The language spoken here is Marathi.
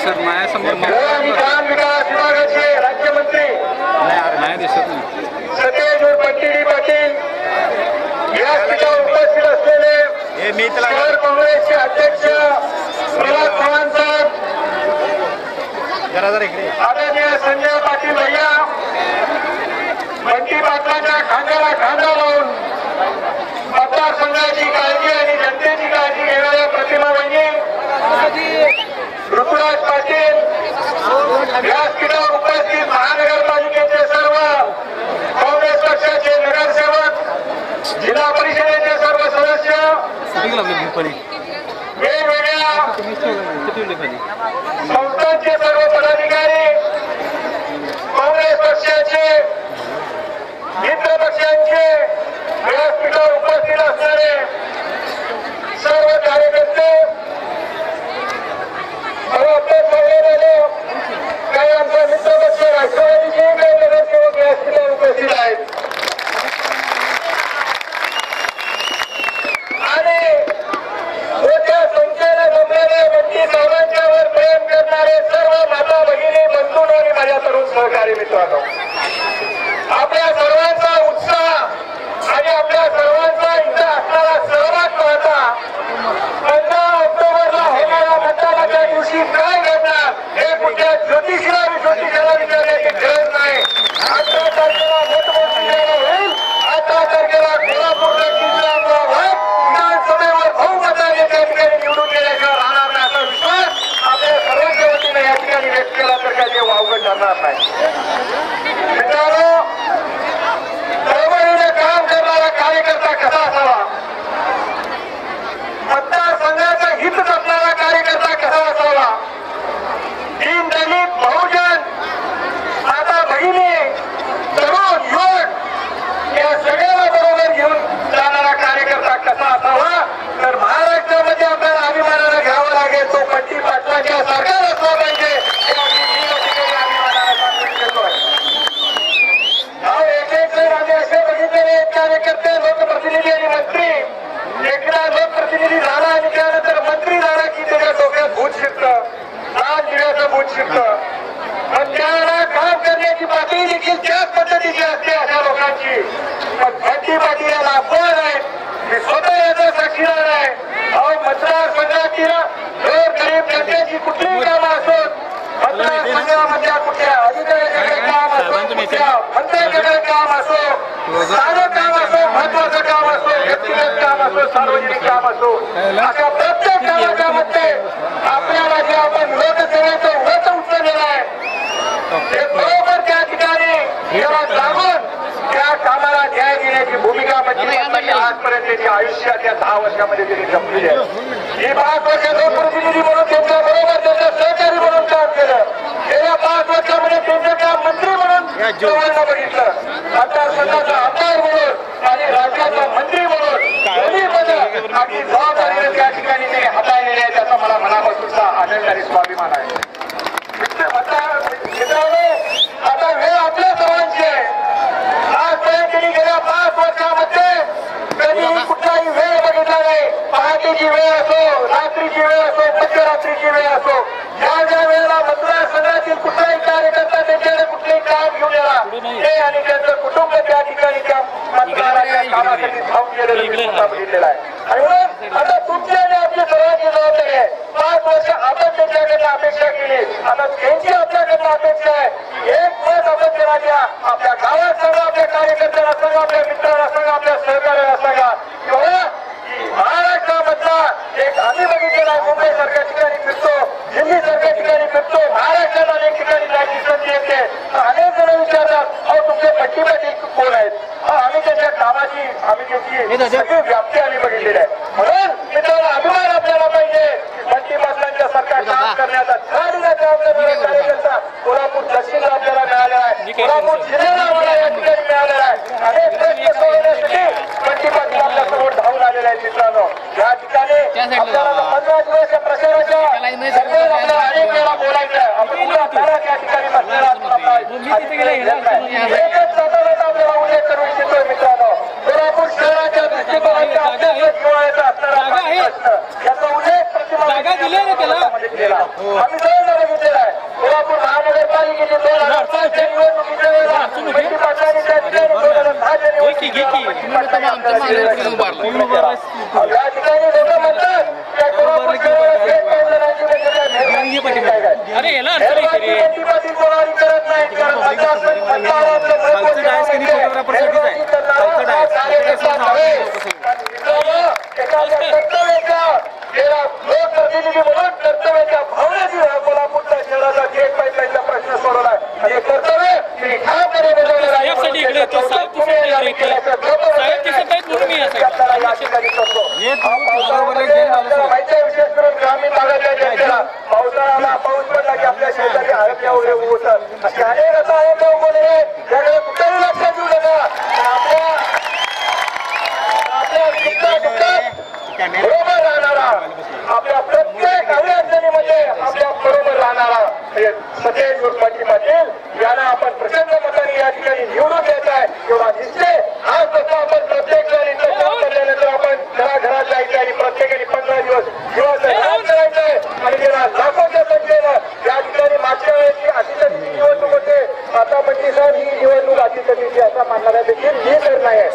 दिसत माझ्यासमोर ग्राम विकास विभागाचे राज्यमंत्री नाही दिसत नाही सतेज बंटी पाटील व्यासपीठावर उपस्थित असलेले शहर काँग्रेसचे अध्यक्ष प्रल्हाद चव्हाण साहेब, आदरणीय संजय पाटील भैया, बंटी पाटलांच्या खांद्याला खांदा लावून मतदारसंघाची काळजी आणि जनतेची काळजी घेणाऱ्या प्रतिमा वहिनी ऋतुराज पाटील, व्यासपीठावर उपस्थित महानगरपालिकेचे सर्व काँग्रेस पक्षाचे नगरसेवक, जिल्हा परिषदेचे सर्व सदस्य, वेगवेगळ्या संस्थांचे सर्व पदाधिकारी, काँग्रेस पक्षाचे मित्र पक्षांचे व्यासपीठावर उपस्थित असणारे सर्व कार्यकर्ते, काही आमचा मित्र पक्ष राष्ट्रवादीचे काही नगरसेवक व्यासपीठावर उपस्थित आहेत आणि मोठ्या संख्येने जमलेले बंटी साहेबांच्यावर प्रेम करणारे सर्व माता भगिनी, बंधू आणि माझ्या तरुण सहकारी मित्रांनो, आपल्या सर्वांचा उत्साह आणि आपल्या सर्वांचा इथं असणारा सहभाग पाहता 15 ऑक्टोबरला होणाऱ्या मतदानाच्या दिवशी काय घडणार हे कुठल्या ज्योतिषाला विचारण्याची गरज नाही. 18 तारखेला मतमोजणी होईल. 18 तारखेला कोल्हापूरचा किल्ला विधानसभेवर बहुमताने त्या ठिकाणी निवडून गेल्याशिवाय राहणार नाही असा विश्वास आपल्या सर्वांच्या वतीने या ठिकाणी व्यक्त केला तर काही वावगं ठरणार नाही. मित्रांनो, चळवळीने काम करणारा कार्यकर्ता कसा असावा, मतदारसंघाचं हित जपणारा कार्यकर्ता कसा असावा, दीन दलित बहुजन माता भगिनी, तरुण युवक या सगळ्याला बरोबर घेऊन जाणारा कार्यकर्ता कसा असावा, तर महाराष्ट्रामध्ये आपल्याला अभिमानानं घ्यावं लागेल तो बंटी पाटलांच्या सारखा असला पाहिजे. आम्ही असे बघितलेले कार्यकर्ते, लोकप्रतिनिधी आणि मंत्री, एकदा लोकप्रतिनिधी झाला आणि त्यानंतर मंत्री झाला की त्याच्या डोक्यात भूत शिरतं, लाल दिव्याचं भूत शिरतं. पण त्याला काम करण्याची पातळी देखील त्याच पद्धतीची असते अशा लोकांची. पण बंटी पाटील याला अपमान आहे. मी स्वतः याचा साक्षीदार आहे. मतदारसंघातील गरीब जनतेची कुठलीही कामं असोत, मतदारसंघामधल्या कुठल्या अधिकाऱ्याकडे काम असो, कुठल्या मंत्र्याकडे काम असो, साधं काम असो, महत्वाचं काम असो, व्यक्तिगत काम असो, सार्वजनिक काम असो, अशा प्रत्येक कामाच्या मध्ये आपल्याला जे आपण लोकसेवेचं व्रत उचललेलं आहे ते बरोबर त्या ठिकाणी जेव्हा लागून त्या कामाला न्याय देण्याची भूमिका म्हणजे आजपर्यंतच्या आयुष्यात या 10 वर्षामध्ये त्यांनी जमलेली आहे. ही 5 वर्ष लोकप्रतिनिधी म्हणून त्यांच्या बरोबर त्यांच्या सहकारी म्हणून काम केलं. गेल्या 5 वर्षामध्ये त्यांचं काम मंत्री म्हणून जवळनं बघितलं, मतदारसंघाचा आमदार म्हणून आणि राज्याचा मंत्री म्हणून दोन्ही पदं आणि जबाबदारीने त्या ठिकाणी ते हाताळलेले आहे. त्याचा मला मनापासूनचा आनंद आणि स्वाभिमान आहे. आता वेळ आपल्या सर्वांची आहे. आजपर्यंत त्यांनी गेल्या 5 वर्षामध्ये कधीही कुठलाही वेळ बघितला नाही. पहाटेची वेळ असो, रात्रीची वेळ असो, मध्यरात्रीची वेळ असो, ज्या वेळेला मतदारसंघातील कुठलाही कार्यकर्ता त्यांच्याकडे कुठलेही काम घेऊन येणार ते आणि त्यांचं कुटुंब त्या ठिकाणी त्या मतदाराच्या कामासाठी धावून गेलेलं बघितलेलं आहे. आणि म्हणून आता तुमची आणि आपली सर्वांची जबाबदारी आहे. 5 वर्ष आपण त्यांच्याकडनं अपेक्षा केली, आता त्यांची आपल्याकडनं अपेक्षा आहे. एक मत आपण त्यांना द्या. आपल्या गावात सांगा, आपल्या कार्यकर्त्यांना सांगा, आपल्या मित्रांना सांगा, आपल्या सहकार्याला सांगा की महाराष्ट्रामधला एक आम्ही बघितलेला आहे. मुंबई सारख्या ठिकाणी फिरतो, दिल्ली सारख्या ठिकाणी फिरतो, महाराष्ट्रात अनेक ठिकाणी जायची संधी येते. अनेक जण विचारतात, अहो तुमचे बंटी पाटील कोण आहेत? आम्ही त्यांच्या कामाची, आम्ही त्यांची सगळी व्याप्ती आम्ही बघितलेली आहे. म्हणून मित्रांनो, अभिमान आपल्याला पाहिजे. बंटी पाटलांच्या सारखा काम करण्याचा जबाबदार कार्यकर्ता कोल्हापूर दक्षिणला आपल्याला मिळालेला आहे, कोल्हापूर जिल्ह्याला आम्हाला या ठिकाणी मिळालेला आहे. अनेक प्रश्न सोडवण्यासाठी बंटी पाटील आपल्या समोर धावून आलेले आहेत. मित्रांनो, या ठिकाणी आपल्याला 15 दिवस या प्रचाराच्या दरम्यान आपल्याला अनेक वेळा बोलायचं आहे. आपण उद्या आपल्याला त्या ठिकाणी बसलेला एकच जाता आपल्याला उल्लेख करू इच्छितोय. मित्रांनो, कोल्हापूर शहराच्या दृष्टिकोनाचा अत्यंत जिव्हाळ्याचा असणारा याचा उल्लेख प्रतिमा आम्ही या ठिकाणी लोक म्हणतात त्या कोल्हापूर शहराला थेट मैदानाची कोणावरी करत नाही कारण लोकप्रतिनिधी म्हणून कर्तव्याच्या भावनेची कोल्हापूरच्या शहराचा थेट मैदानाचा प्रश्न सोडवलाय आणि कर्तव्य मी ठामपणे बजावलेलं आहे. विशेष करून ग्रामीण भागातल्या जनतेला पावसाळ्याला पाऊस पडला की आपल्या शेजारी हळदण्या वगैरे उगवतात असे अनेक आता हळदण्या उगवलेले त्याकडे कुठेही लक्षात देऊ नका. आपल्या बरोबर राहणारा आपल्या प्रत्येक अडचणीमध्ये आपल्या बरोबर राहणारा सतेज उर्फाची पाटील यांना आपण प्रचंड मताने या ठिकाणी निवडून द्यायचा आहे एवढा निश्चय आज तसं आपण प्रत्येक जण इथं काम पडल्यानंतर आपण घराघरात जायचं आणि प्रत्येकाने 15 दिवस काम करायचं आहे आणि गेला लाखोच्या संख्येनं या ठिकाणी मागच्या वेळेची अतिशतीची निवडणूक होते आता मंत्री साहेब ही निवडणूक अतिशतीची असा मानणाऱ्या देखील ही निर्णय आहे.